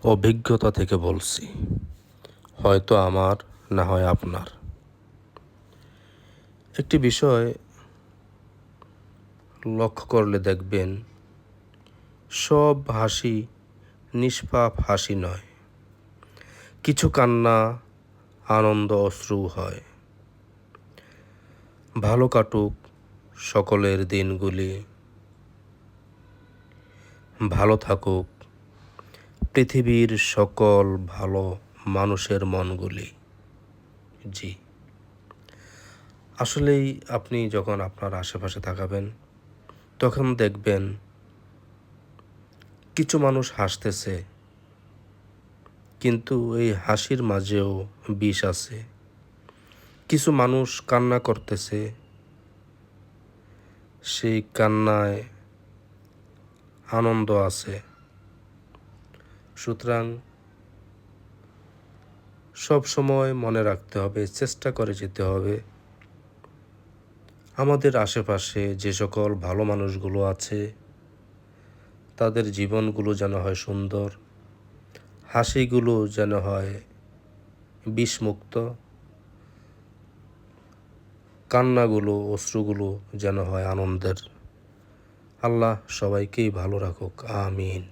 অভিজ্ঞতা থেকে বলছি, হয়তো আমার, না হয় আপনার। একটি বিষয় লক্ষ্য করলে দেখবেন, সব হাসি নিষ্পাপ হাসি নয়। কিছু কান্না আনন্দ অশ্রু হয়। ভালো কাটুক সকলের দিনগুলি, ভালো থাকুক পৃথিবীর সকল ভালো মানুষের মনগুলি। জি, আসলেই আপনি যখন আপনার আশেপাশে তাকাবেন, তখন দেখবেন কিছু মানুষ হাসতেছে, কিন্তু এই হাসির মাঝেও বিষ আছে। কিছু মানুষ কান্না করতেছে, সেই কান্নায় আনন্দ আছে। সুতরাং সব সময় মনে রাখতে হবে, চেষ্টা করে যেতে হবে, আমাদের আশেপাশে যে সকল ভালো মানুষগুলো আছে তাদের জীবনগুলো যেন হয় সুন্দর, হাসিগুলো যেন হয় বিষমুক্ত, কান্নাগুলো অশ্রুগুলো যেন হয় আনন্দের। আল্লাহ সবাইকেই ভালো রাখুক, আমিন।